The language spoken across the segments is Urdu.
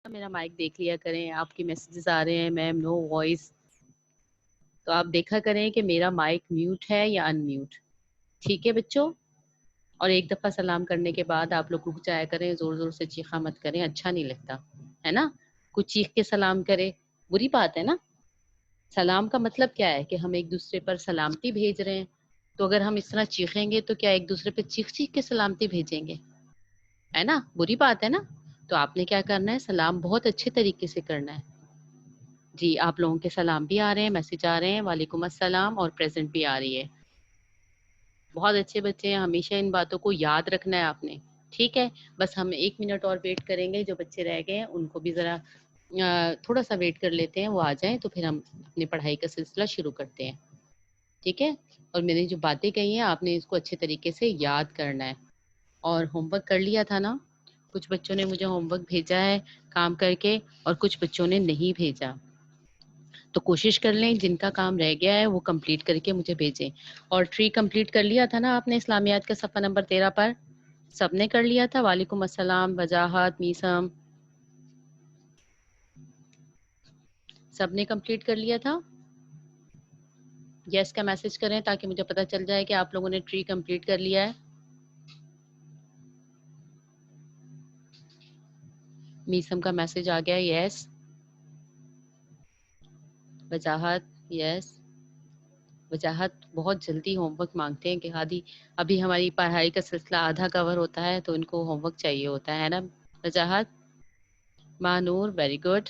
میرا مائک دیکھ لیا کریں. آپ کی میسیجز آ رہے ہیں میم نو وائس, تو آپ دیکھا کریں کہ میرا مائک میوٹ ہے یا ان میوٹ. ٹھیک ہے بچوں. اور ایک دفعہ سلام کرنے کے بعد آپ لوگ رک جایا کریں, زور زور سے چیخا مت کریں, اچھا نہیں لگتا ہے نا. کچھ چیخ کے سلام کرے, بری بات ہے نا. سلام کا مطلب کیا ہے کہ ہم ایک دوسرے پر سلامتی بھیج رہے ہیں. تو اگر ہم اس طرح چیخیں گے تو کیا ایک دوسرے پہ چیخ چیخ کے سلامتی بھیجیں گے؟ ہے نا, بری بات ہے نا. تو آپ نے کیا کرنا ہے, سلام بہت اچھے طریقے سے کرنا ہے. جی آپ لوگوں کے سلام بھی آ رہے ہیں, میسج آ رہے ہیں, وعلیکم السلام, اور پریزنٹ بھی آ رہی ہے. بہت اچھے بچے ہیں, ہمیشہ ان باتوں کو یاد رکھنا ہے آپ نے. ٹھیک ہے, بس ہم 1 منٹ اور ویٹ کریں گے, جو بچے رہ گئے ہیں ان کو بھی ذرا تھوڑا سا ویٹ کر لیتے ہیں, وہ آ جائیں تو پھر ہم اپنی پڑھائی کا سلسلہ شروع کرتے ہیں. ٹھیک ہے, اور میں نے جو باتیں کہی ہیں آپ نے اس کو اچھے طریقے سے یاد کرنا ہے. اور ہوم ورک کر لیا تھا نا؟ کچھ بچوں نے مجھے ہوم ورک بھیجا ہے کام کر کے, اور کچھ بچوں نے نہیں بھیجا. تو کوشش کر لیں جن کا کام رہ گیا ہے وہ کمپلیٹ کر کے مجھے بھیجیں. اور ٹری کمپلیٹ کر لیا تھا نا آپ نے اسلامیات کے صفحہ نمبر 13 پر؟ سب نے کر لیا تھا؟ وعلیکم السلام, وجاہت, میسم, سب نے کمپلیٹ کر لیا تھا؟ یس کا میسج کریں تاکہ مجھے پتہ چل جائے کہ آپ لوگوں نے ٹری کمپلیٹ کر لیا ہے. میسم کا میسج آ گیا, یس. وجاہت, یس. وجاہت بہت جلدی ہوم ورک مانگتے ہیں کہ ہادی ابھی ہماری پڑھائی کا سلسلہ آدھا کور ہوتا ہے تو ان کو ہوم ورک چاہیے ہوتا ہے نا وجاہت. مانور, ویری گڈ.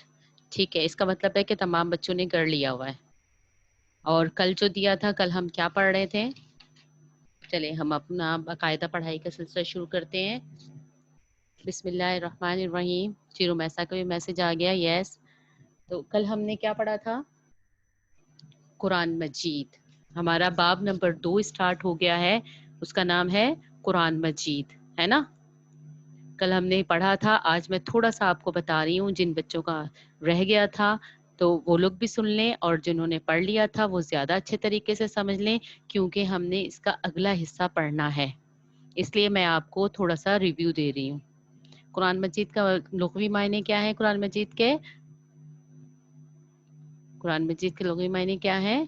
ٹھیک ہے, اس کا مطلب ہے کہ تمام بچوں نے کر لیا ہوا ہے. اور کل جو دیا تھا, کل ہم کیا پڑھ رہے تھے؟ چلیں ہم اپنا باقاعدہ پڑھائی کا سلسلہ شروع کرتے ہیں. بسم اللہ الرحمن الرحیم. چیرو میسا کا بھی میسج آ گیا, یس. تو کل ہم نے کیا پڑھا تھا؟ قرآن مجید. ہمارا باب نمبر 2 اسٹارٹ ہو گیا ہے, اس کا نام ہے قرآن مجید, ہے نا. کل ہم نے پڑھا تھا, آج میں تھوڑا سا آپ کو بتا رہی ہوں, جن بچوں کا رہ گیا تھا تو وہ لوگ بھی سن لیں, اور جنہوں نے پڑھ لیا تھا وہ زیادہ اچھے طریقے سے سمجھ لیں, کیونکہ ہم نے اس کا اگلا حصہ پڑھنا ہے. اس لیے میں آپ کو تھوڑا سا ریویو دے رہی ہوں. قرآن مجید کا لغوی معنی کیا ہے؟ قرآن مجید کے لغوی معنی کیا ہے؟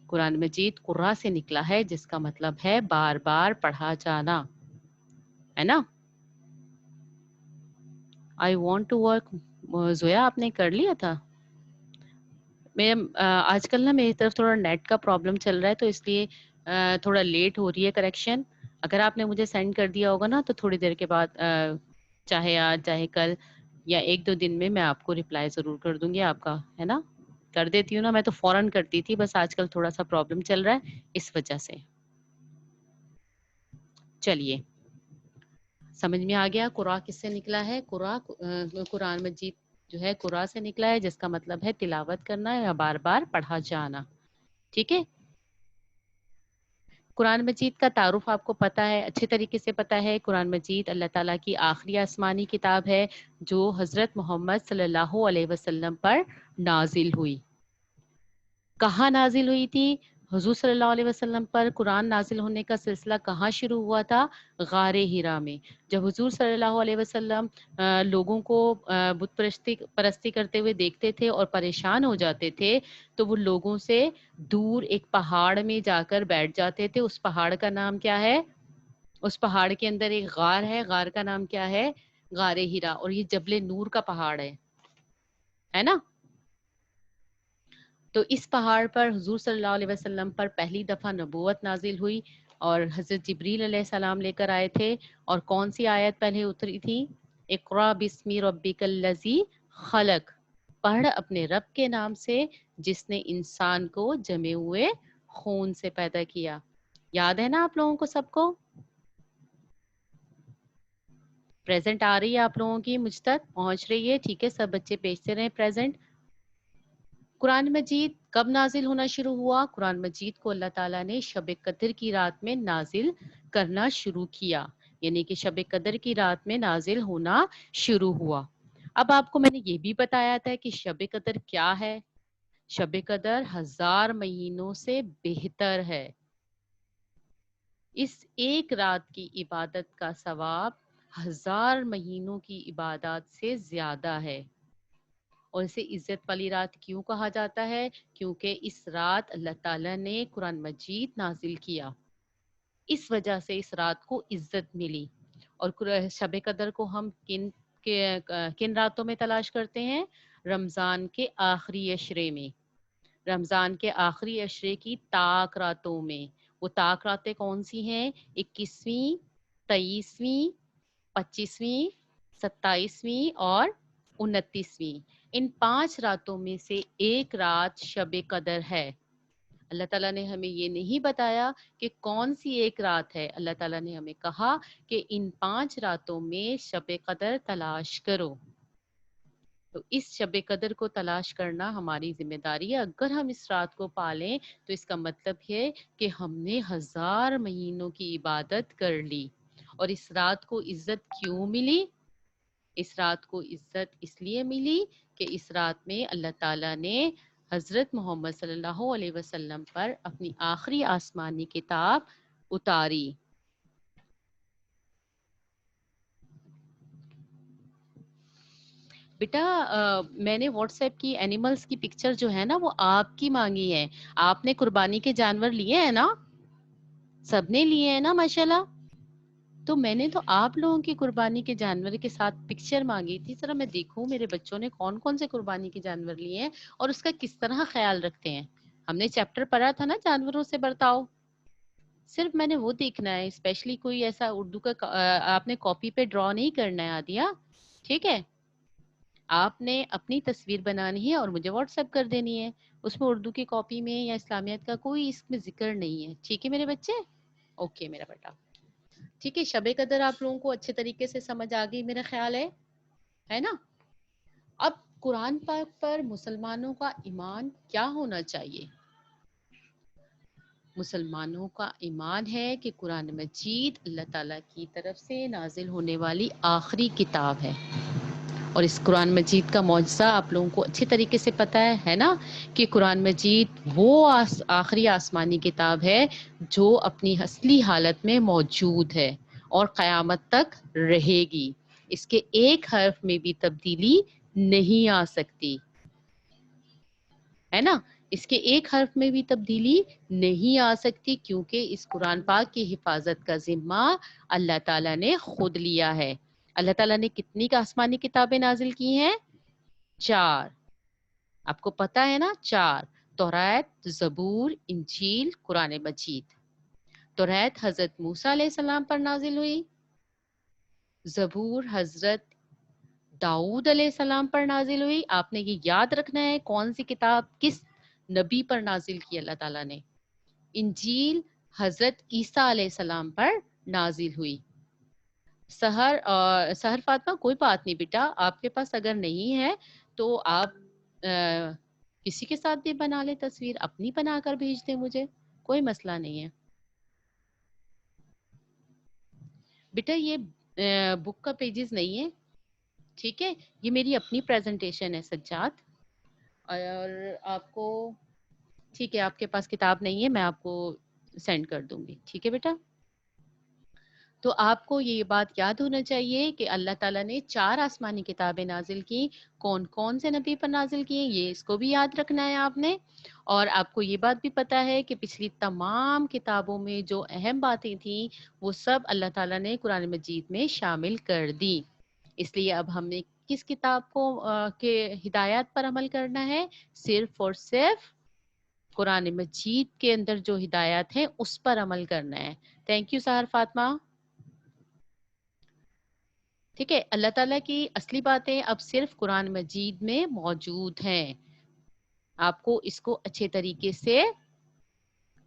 قرآن مجید قرآ سے نکلا ہے, جس کا مطلب ہے بار بار پڑھا جانا, ہے نا. I want to work. Zoya آپ نے کر لیا تھا؟ میں آج کل نا میری طرف تھوڑا نیٹ کا پرابلم چل رہا ہے, تو اس لیے تھوڑا لیٹ ہو رہی ہے کریکشن. اگر آپ نے مجھے سینڈ کر دیا ہوگا نا تو تھوڑی دیر کے بعد, چاہے آج چاہے کل یا 1-2 دن میں آپ کو رپلائی ضرور کر دوں گی آپ کا, ہے نا. کر دیتی ہوں نا, میں تو فوراً کرتی تھی, بس آج کل تھوڑا سا پرابلم چل رہا ہے اس وجہ سے. چلیے سمجھ میں آ گیا قرآن کس سے نکلا ہے. قرآن مجید جو ہے قرآن سے نکلا ہے, جس کا مطلب ہے تلاوت کرنا یا بار بار پڑھا جانا. ٹھیک ہے. قرآن مجید کا تعارف آپ کو پتہ ہے, اچھے طریقے سے پتہ ہے. قرآن مجید اللہ تعالیٰ کی آخری آسمانی کتاب ہے, جو حضرت محمد صلی اللہ علیہ وسلم پر نازل ہوئی. کہاں نازل ہوئی تھی؟ حضور صلی اللہ علیہ وسلم پر قرآن نازل ہونے کا سلسلہ کہاں شروع ہوا تھا؟ غار ہرا میں. جب حضور صلی اللہ علیہ وسلم لوگوں کو بت پرستی کرتے ہوئے دیکھتے تھے اور پریشان ہو جاتے تھے, تو وہ لوگوں سے دور ایک پہاڑ میں جا کر بیٹھ جاتے تھے. اس پہاڑ کا نام کیا ہے؟ اس پہاڑ کے اندر ایک غار ہے, غار کا نام کیا ہے؟ غار ہرا. اور یہ جبل نور کا پہاڑ ہے نا. تو اس پہاڑ پر حضور صلی اللہ علیہ وسلم پر پہلی دفعہ نبوت نازل ہوئی, اور حضرت جبریل علیہ السلام لے کر آئے تھے. اور کون سی آیت پہلے اتری تھی؟ اقرا بسم ربک الذی خلق, پڑھ اپنے رب کے نام سے جس نے انسان کو جمے ہوئے خون سے پیدا کیا. یاد ہے نا آپ لوگوں کو سب کو؟ پریزنٹ آ رہی ہے آپ لوگوں کی مجھ تک پہنچ رہی ہے؟ ٹھیک ہے, سب بچے بھیجتے رہیں پریزنٹ. قرآن مجید کب نازل ہونا شروع ہوا؟ قرآن مجید کو اللہ تعالیٰ نے شب قدر کی رات میں نازل کرنا شروع کیا, یعنی کہ شب قدر کی رات میں نازل ہونا شروع ہوا. اب آپ کو میں نے یہ بھی بتایا تھا کہ شب قدر کیا ہے. شب قدر 1000 مہینوں سے بہتر ہے. اس ایک رات کی عبادت کا ثواب 1000 مہینوں کی عبادات سے زیادہ ہے. اور اسے عزت والی رات کیوں کہا جاتا ہے؟ کیونکہ اس رات اللہ تعالیٰ نے قرآن مجید نازل کیا، اس وجہ سے اس رات کو عزت ملی. اور شب قدر کو ہم کن راتوں میں تلاش کرتے ہیں؟ رمضان کے آخری عشرے میں، رمضان کے آخری عشرے کی طاق راتوں میں. وہ طاق راتیں کون سی ہیں؟ 21ویں، 23ویں، 25ویں، 27ویں اور 29ویں. ان 5 راتوں میں سے ایک رات شب قدر ہے. اللہ تعالیٰ نے ہمیں یہ نہیں بتایا کہ کون سی ایک رات ہے. اللہ تعالیٰ نے ہمیں کہا کہ ان 5 راتوں میں شب قدر تلاش کرو. تو اس شب قدر کو تلاش کرنا ہماری ذمہ داری ہے. اگر ہم اس رات کو پالیں تو اس کا مطلب ہے کہ ہم نے 1000 مہینوں کی عبادت کر لی. اور اس رات کو عزت کیوں ملی؟ اس رات کو عزت اس لیے ملی کہ اس رات میں اللہ تعالیٰ نے حضرت محمد صلی اللہ علیہ وسلم پر اپنی آخری آسمانی کتاب اتاری. بیٹا میں نے واٹس ایپ کی اینیملز کی پکچر جو ہے نا وہ آپ کی مانگی ہے. آپ نے قربانی کے جانور لیے ہیں نا؟ سب نے لیے ہیں نا ماشاءاللہ؟ تو میں نے تو آپ لوگوں کی قربانی کے جانور کے ساتھ پکچر مانگی تھی. ذرا میں دیکھوں میرے بچوں نے کون کون سے قربانی کے جانور لیے ہیں اور اس کا کس طرح خیال رکھتے ہیں. ہم نے چیپٹر پڑھا تھا نا جانوروں سے برتاؤ. صرف میں نے وہ دیکھنا ہے، اسپیشلی کوئی ایسا اردو کا آپ نے کاپی پہ ڈرا نہیں کرنا ہے عادیہ، ٹھیک ہے؟ آپ نے اپنی تصویر بنانی ہے اور مجھے واٹس ایپ کر دینی ہے. اس میں اردو کی کاپی میں یا اسلامیات کا کوئی اس میں ذکر نہیں ہے. ٹھیک ہے میرے بچے؟ اوکے میرا بیٹا. ٹھیک ہے، شب قدر آپ لوگوں کو اچھے طریقے سے سمجھ آ گئی میرا خیال ہے نا؟ اب قرآن پاک پر مسلمانوں کا ایمان کیا ہونا چاہیے؟ مسلمانوں کا ایمان ہے کہ قرآن مجید اللہ تعالیٰ کی طرف سے نازل ہونے والی آخری کتاب ہے. اور اس قرآن مجید کا معجزہ آپ لوگوں کو اچھے طریقے سے پتہ ہے نا، کہ قرآن مجید وہ آخری آسمانی کتاب ہے جو اپنی اصلی حالت میں موجود ہے اور قیامت تک رہے گی. اس کے ایک حرف میں بھی تبدیلی نہیں آ سکتی، ہے نا؟ اس کے ایک حرف میں بھی تبدیلی نہیں آ سکتی، کیونکہ اس قرآن پاک کی حفاظت کا ذمہ اللہ تعالیٰ نے خود لیا ہے. اللہ تعالیٰ نے کتنی آسمانی کتابیں نازل کی ہیں؟ 4. آپ کو پتا ہے نا؟ 4. توریت، زبور، انجیل، قرآن مجید. توریت حضرت موسیٰ علیہ السلام پر نازل ہوئی. زبور حضرت داؤد علیہ السلام پر نازل ہوئی. آپ نے یہ یاد رکھنا ہے کون سی کتاب کس نبی پر نازل کی اللہ تعالیٰ نے. انجیل حضرت عیسیٰ علیہ السلام پر نازل ہوئی. سحر فاطمہ کوئی بات نہیں بیٹا، آپ کے پاس اگر نہیں ہے تو آپ کسی کے ساتھ بھی بنا لے تصویر، اپنی بنا کر بھیج دیں مجھے، کوئی مسئلہ نہیں ہے. بیٹا یہ بک کا پیجز نہیں ہے، ٹھیک ہے؟ یہ میری اپنی پریزنٹیشن ہے سجاد. اور آپ کو ٹھیک ہے، آپ کے پاس کتاب نہیں ہے، میں آپ کو سینڈ کر دوں گی، ٹھیک ہے بیٹا؟ تو آپ کو یہ بات یاد ہونا چاہیے کہ اللہ تعالیٰ نے 4 آسمانی کتابیں نازل کی. کون کون سے نبی پر نازل کی ہیں یہ اس کو بھی یاد رکھنا ہے آپ نے. اور آپ کو یہ بات بھی پتا ہے کہ پچھلی تمام کتابوں میں جو اہم باتیں تھیں وہ سب اللہ تعالیٰ نے قرآن مجید میں شامل کر دی. اس لیے اب ہم نے کس کتاب کو کے ہدایات پر عمل کرنا ہے؟ صرف اور صرف قرآن مجید کے اندر جو ہدایات ہیں اس پر عمل کرنا ہے. تھینک یو سحر فاطمہ. ٹھیک ہے، اللہ تعالیٰ کی اصلی باتیں اب صرف قرآن مجید میں موجود ہیں. آپ کو اس کو اچھے طریقے سے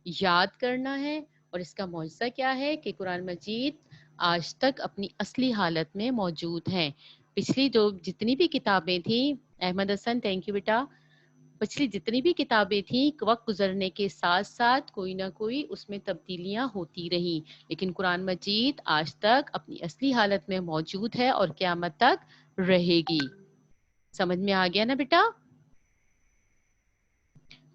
یاد کرنا ہے. اور اس کا معجزہ کیا ہے کہ قرآن مجید آج تک اپنی اصلی حالت میں موجود ہیں. پچھلی جو جتنی بھی کتابیں تھیں، احمد حسن تھینک یو بیٹا، پچھلی جتنی بھی کتابیں تھیں وقت گزرنے کے ساتھ ساتھ کوئی نہ کوئی اس میں تبدیلیاں ہوتی رہیں، لیکن قرآن مجید آج تک اپنی اصلی حالت میں موجود ہے اور قیامت تک رہے گی. سمجھ میں آ گیا نا بیٹا؟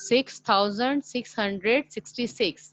6666।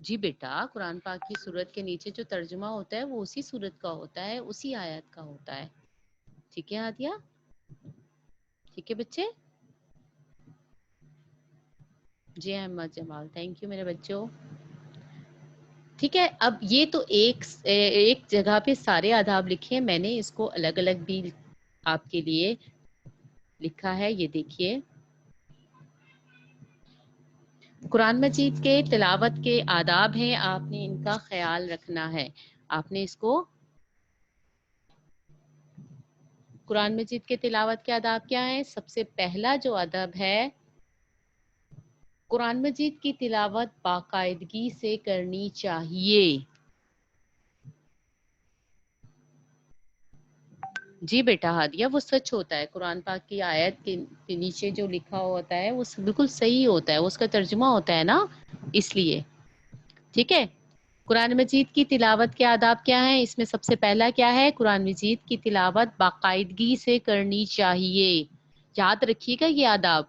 جی بیٹا، قرآن پاک کی سورت کے نیچے جو ترجمہ ہوتا ہے وہ اسی سورت کا ہوتا ہے، اسی آیت کا ہوتا ہے. ٹھیک ہے ہادیہ؟ ٹھیک ہے بچے؟ جی احمد جمال، تھینک یو میرے بچوں. ٹھیک ہے، اب یہ تو ایک جگہ پہ سارے آداب لکھے ہیں، میں نے اس کو الگ الگ بھی آپ کے لیے لکھا ہے. یہ دیکھیے، قرآن مجید کے تلاوت کے آداب ہیں، آپ نے ان کا خیال رکھنا ہے. آپ نے اس کو، قرآن مجید کے تلاوت کے آداب کیا ہیں؟ سب سے پہلا جو ادب ہے، قرآن مجید کی تلاوت باقاعدگی سے کرنی چاہیے. جی بیٹا ہادیہ، وہ سچ ہوتا ہے. قرآن پاک کی آیت کے نیچے جو لکھا ہوتا ہے وہ بالکل صحیح ہوتا ہے، اس کا ترجمہ ہوتا ہے نا، اس لیے. ٹھیک ہے، قرآن مجید کی تلاوت کے آداب کیا ہیں؟ اس میں سب سے پہلا کیا ہے؟ قرآن مجید کی تلاوت باقاعدگی سے کرنی چاہیے. یاد رکھیے گا یہ آداب.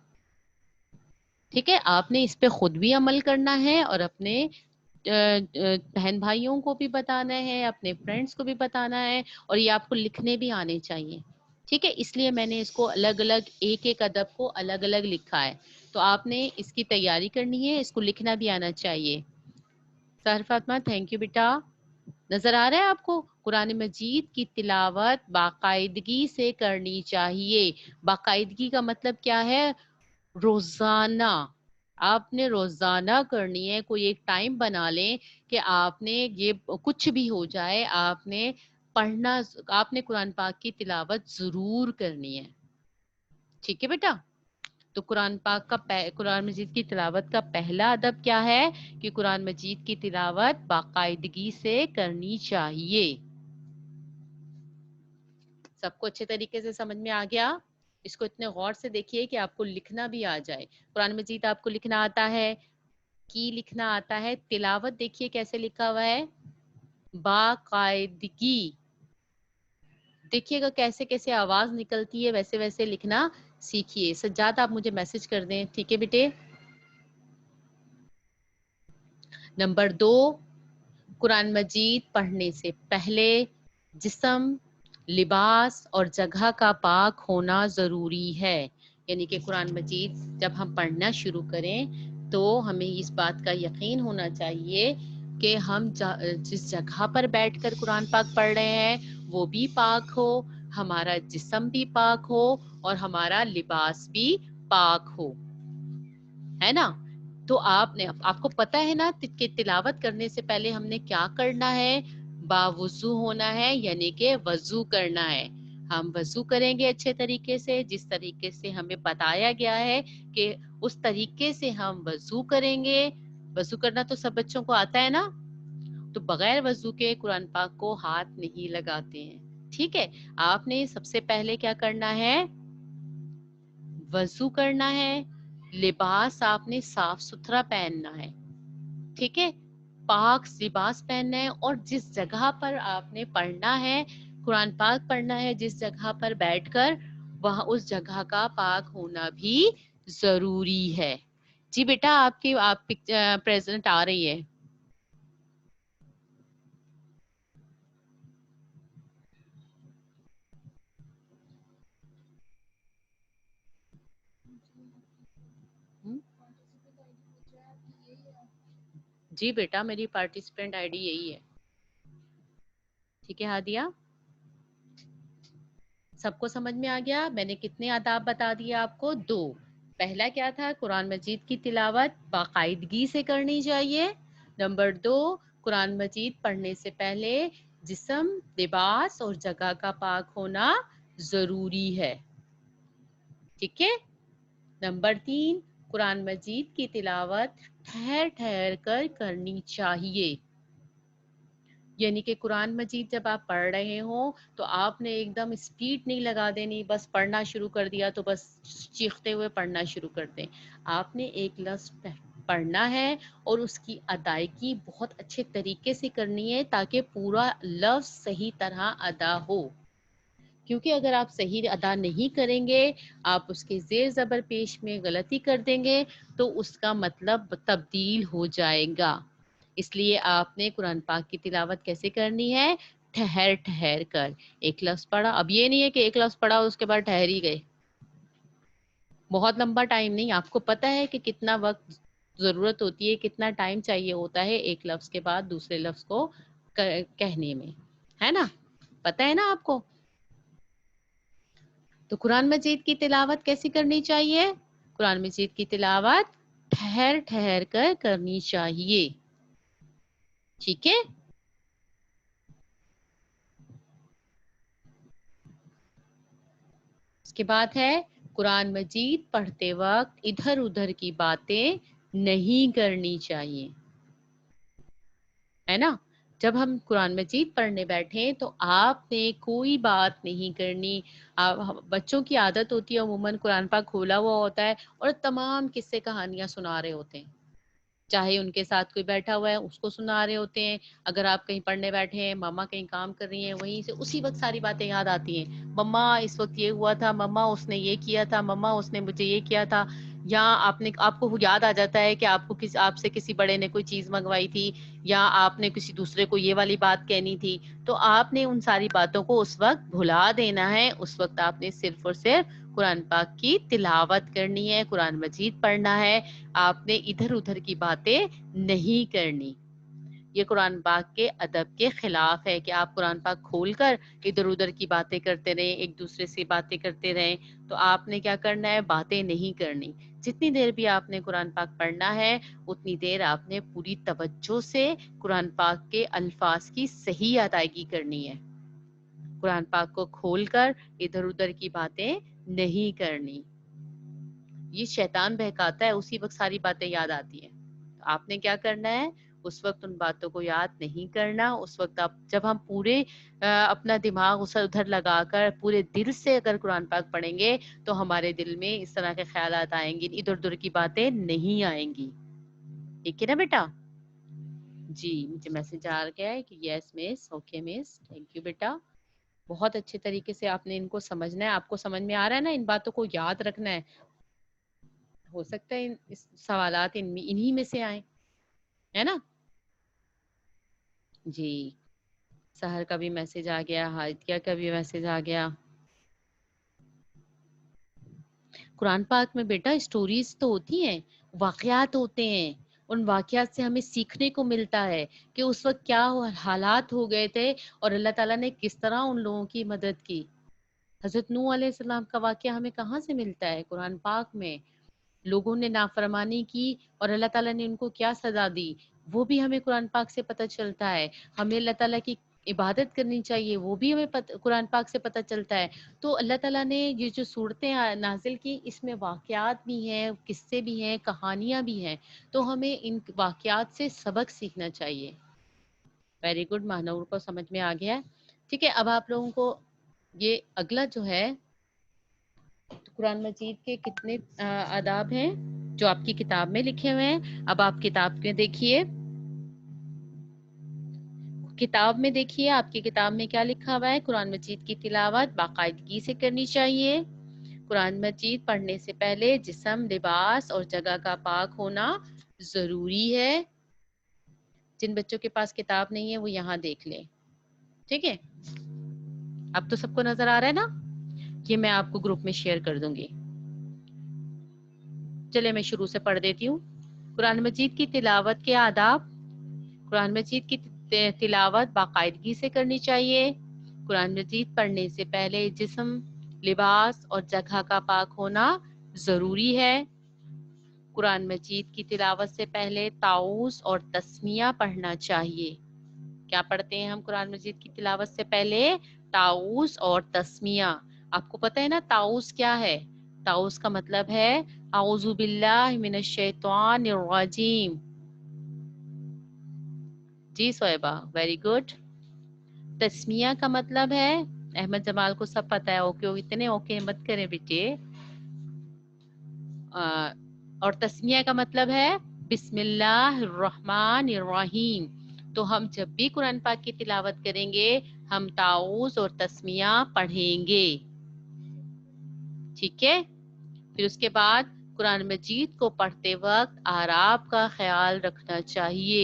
ٹھیک ہے، آپ نے اس پہ خود بھی عمل کرنا ہے اور اپنے بہن بھائیوں کو بھی بتانا ہے، اپنے فرینڈس کو بھی بتانا ہے، اور یہ آپ کو لکھنے بھی آنے چاہیے. ٹھیک ہے، اس لیے میں نے اس کو الگ الگ ایک ایک ادب کو الگ الگ لکھا ہے. تو آپ نے اس کی تیاری کرنی ہے، اس کو لکھنا بھی آنا چاہیے. سہر فاطمہ، تھینک یو بیٹا. نظر آ رہا ہے آپ کو؟ قرآن مجید کی تلاوت باقاعدگی سے کرنی چاہیے. باقاعدگی کا مطلب کیا ہے؟ روزانہ. آپ نے روزانہ کرنی ہے. کوئی ایک ٹائم بنا لیں کہ آپ نے یہ کچھ بھی ہو جائے، آپ نے پڑھنا، آپ نے قرآن پاک کی تلاوت ضرور کرنی ہے. ٹھیک ہے بیٹا؟ تو قرآن مجید کی تلاوت کا پہلا ادب کیا ہے کہ قرآن مجید کی تلاوت باقاعدگی سے کرنی چاہیے. سب کو اچھے طریقے سے سمجھ میں آ گیا؟ اس کو اتنے غور سے دیکھیے کہ آپ کو لکھنا بھی آ جائے. قرآن مجید آپ کو لکھنا آتا ہے، کی لکھنا آتا ہے. تلاوت دیکھیے کیسے لکھا ہوا ہے، باقاعدگی. دیکھیے گا کیسے کیسے آواز نکلتی ہے، ویسے ویسے لکھنا سیکھیے. سجاد آپ مجھے میسج کر دیں. ٹھیک ہے بیٹے؟ نمبر 2، قرآن مجید پڑھنے سے پہلے جسم، لباس اور جگہ کا پاک ہونا ضروری ہے. یعنی کہ قرآن مجید جب ہم پڑھنا شروع کریں تو ہمیں اس بات کا یقین ہونا چاہیے کہ ہم جس جگہ پر بیٹھ کر قرآن پاک پڑھ رہے ہیں وہ بھی پاک ہو، ہمارا جسم بھی پاک ہو، اور ہمارا لباس بھی پاک ہو. ہے نا؟ تو آپ کو پتا ہے نا کہ تلاوت کرنے سے پہلے ہم نے کیا کرنا ہے؟ باوضو ہونا ہے، یعنی کہ وضو کرنا ہے. ہم وضو کریں گے اچھے طریقے سے، جس طریقے سے ہمیں بتایا گیا ہے کہ اس طریقے سے ہم وضو کریں گے. وضو کرنا تو سب بچوں کو آتا ہے نا؟ تو بغیر وضو کے قرآن پاک کو ہاتھ نہیں لگاتے ہیں. ٹھیک ہے، آپ نے سب سے پہلے کیا کرنا ہے؟ وضو کرنا ہے. لباس آپ نے صاف ستھرا پہننا ہے. ٹھیک ہے، پاک لباس پہننا ہے. اور جس جگہ پر آپ نے پڑھنا ہے، قرآن پاک پڑھنا ہے، جس جگہ پر بیٹھ کر، وہاں اس جگہ کا پاک ہونا بھی ضروری ہے. جی بیٹا، آپ کی پریزنٹ آ رہی ہے. جی بیٹا، میری پارٹیسپینٹ آئی ڈی یہی ہے. ٹھیک ہے ہادیہ؟ سب کو سمجھ میں آ گیا؟ میں نے کتنے آداب بتا دیے آپ کو؟ 2. پہلا کیا تھا؟ قرآن مجید کی تلاوت باقاعدگی سے کرنی چاہیے. نمبر 2، قرآن مجید پڑھنے سے پہلے جسم، لباس اور جگہ کا پاک ہونا ضروری ہے. ٹھیک ہے. نمبر 3، قرآن مجید کی تلاوت ٹھہر ٹھہر کر کرنی چاہیے. یعنی کہ قرآن مجید جب آپ پڑھ رہے ہوں تو آپ نے ایک دم اسپیڈ نہیں لگا دینی، بس پڑھنا شروع کر دیا تو بس چیختے ہوئے پڑھنا شروع کر دیں. آپ نے ایک لفظ پڑھنا ہے اور اس کی ادائیگی بہت اچھے طریقے سے کرنی ہے تاکہ پورا لفظ صحیح طرح ادا ہو. کیونکہ اگر آپ صحیح ادا نہیں کریں گے، آپ اس کے زیر زبر پیش میں غلطی کر دیں گے تو اس کا مطلب تبدیل ہو جائے گا. اس لیے آپ نے قرآن پاک کی تلاوت کیسے کرنی ہے؟ ٹھہر ٹھہر کر. ایک لفظ پڑھا، اب یہ نہیں ہے کہ ایک لفظ پڑھا اور اس کے بعد ٹھہر ہی گئے. بہت لمبا ٹائم نہیں، آپ کو پتا ہے کہ کتنا وقت ضرورت ہوتی ہے، کتنا ٹائم چاہیے ہوتا ہے ایک لفظ کے بعد دوسرے لفظ کو کہنے میں، ہے نا؟ پتا ہے نا آپ کو؟ تو قرآن مجید کی تلاوت کیسی کرنی چاہیے؟ قرآن مجید کی تلاوت ٹھہر ٹھہر کر کرنی چاہیے. ٹھیک ہے؟ اس کے بعد ہے قرآن مجید پڑھتے وقت ادھر ادھر کی باتیں نہیں کرنی چاہیے، ہے نا؟ جب ہم قرآن مجید پڑھنے بیٹھیں تو آپ نے کوئی بات نہیں کرنی. بچوں کی عادت ہوتی ہے عموماً قرآن پاک کھولا ہوا ہوتا ہے اور تمام قصے کہانیاں سنا رہے ہوتے ہیں، چاہے ان کے ساتھ کوئی بیٹھا ہوا ہے اس کو سنا رہے ہوتے ہیں، اگر آپ کہیں پڑھنے بیٹھے ہیں، مما کہیں کام کر رہی ہیں، وہیں سے اسی وقت ساری باتیں یاد آتی ہیں. مما اس وقت یہ ہوا تھا، مما اس نے یہ کیا تھا، مما اس نے مجھے یہ کیا تھا. یا آپ کو یاد آ جاتا ہے کہ آپ سے کسی بڑے نے کوئی چیز منگوائی تھی، یا آپ نے کسی دوسرے کو یہ والی بات کہنی تھی. تو آپ نے ان ساری باتوں کو اس وقت بھلا دینا ہے. اس وقت آپ نے صرف اور صرف قرآن پاک کی تلاوت کرنی ہے، قرآن مجید پڑھنا ہے. آپ نے ادھر ادھر کی باتیں نہیں کرنی. یہ قرآن پاک کے ادب کے خلاف ہے کہ آپ قرآن پاک کھول کر ادھر ادھر کی باتیں کرتے رہیں، ایک دوسرے سے باتیں کرتے رہیں. تو آپ نے کیا کرنا ہے؟ باتیں نہیں کرنی. جتنی دیر بھی آپ نے قرآن پاک پڑھنا ہے اتنی دیر آپ نے پوری توجہ سے قرآن پاک کے الفاظ کی صحیح ادائیگی کرنی ہے. قرآن پاک کو کھول کر ادھر ادھر کی باتیں نہیں کرنی. یہ شیطان بہکاتا ہے، اسی وقت ساری باتیں یاد آتی ہیں. آپ نے کیا کرنا ہے؟ اس وقت ان باتوں کو یاد نہیں کرنا. اس وقت جب ہم پورے اپنا دماغ ادھر لگا کر پورے دل سے اگر قرآن پاک پڑھیں گے تو ہمارے دل میں اس طرح کے خیالات آئیں گے، ادھر ادھر کی باتیں نہیں آئیں گی. ٹھیک ہے نا بیٹا؟ جی مجھے میسج آ گیا ہے کہ یس مس، اوکے مس، تھینک یو بیٹا. بہت اچھے طریقے سے آپ نے ان کو سمجھنا ہے. آپ کو سمجھ میں آ رہا ہے نا؟ ان باتوں کو یاد رکھنا ہے. ہو سکتا ہے اس سوالات انہی میں سے آئیں، ہے نا؟ جی سحر کا بھی میسج آ گیا، ہادیہ کا بھی میسج آ گیا. قرآن پاک میں بیٹا اسٹوریز تو ہوتی ہیں، واقعات ہوتے ہیں. ان واقعات سے ہمیں سیکھنے کو ملتا ہے کہ اس وقت کیا حالات ہو گئے تھے اور اللہ تعالیٰ نے کس طرح ان لوگوں کی مدد کی. حضرت نوح علیہ السلام کا واقعہ ہمیں کہاں سے ملتا ہے؟ قرآن پاک میں. لوگوں نے نافرمانی کی اور اللہ تعالیٰ نے ان کو کیا سزا دی وہ بھی ہمیں قرآن پاک سے پتہ چلتا ہے. ہمیں اللہ تعالیٰ کی عبادت کرنی چاہیے وہ بھی ہمیں قرآن پاک سے پتہ چلتا ہے. تو اللہ تعالیٰ نے یہ جو صورتیں نازل کی اس میں واقعات بھی ہیں، قصے بھی ہیں، کہانیاں بھی ہیں. تو ہمیں ان واقعات سے سبق سیکھنا چاہیے. ویری گڈ، مہنور کو سمجھ میں آ گیا. ٹھیک ہے، اب آپ لوگوں کو یہ اگلا جو ہے قرآن مجید کے کتنے آداب ہیں جو آپ کی کتاب میں لکھے ہوئے ہیں. اب آپ کتاب میں دیکھیے، کتاب میں دیکھیے آپ کی کتاب میں کیا لکھا ہوا ہے. قرآن مجید کی تلاوت باقاعدگی سے کرنی چاہیے. قرآن مجید پڑھنے سے پہلے جسم، لباس اور جگہ کا پاک ہونا ضروری ہے. جن بچوں کے پاس کتاب نہیں ہے وہ یہاں دیکھ لیں. ٹھیک ہے، اب تو سب کو نظر آ رہا ہے نا؟ یہ میں آپ کو گروپ میں شیئر کر دوں گی. چلے میں شروع سے پڑھ دیتی ہوں. قرآن مجید کی تلاوت کے آداب. قرآن مجید کی تلاوت باقاعدگی سے کرنی چاہیے. قرآن مجید پڑھنے سے پہلے جسم، لباس اور جگہ کا پاک ہونا ضروری ہے. قرآن مجید کی تلاوت سے پہلے تعوذ اور تسمیہ پڑھنا چاہیے. کیا پڑھتے ہیں ہم قرآن مجید کی تلاوت سے پہلے؟ تعوذ اور تسمیہ. آپ کو پتہ ہے نا تعوذ کیا ہے؟ تعوذ کا مطلب ہے اعوذ باللہ من الشیطان الرجیم. جی صہیبہ، ویری گڈ. تسمیہ کا مطلب ہے، احمد جمال کو سب پتہ ہے، اوکے اتنے اوکے مت کریں بیٹے. اور تسمیہ کا مطلب ہے بسم اللہ الرحمن الرحیم. تو ہم جب بھی قرآن پاک کی تلاوت کریں گے ہم تعوذ اور تسمیہ پڑھیں گے. ٹھیک ہے؟ پھر اس کے بعد قرآن مجید کو پڑھتے وقت اعراب کا خیال رکھنا چاہیے.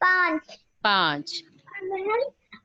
5। 5।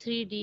3D।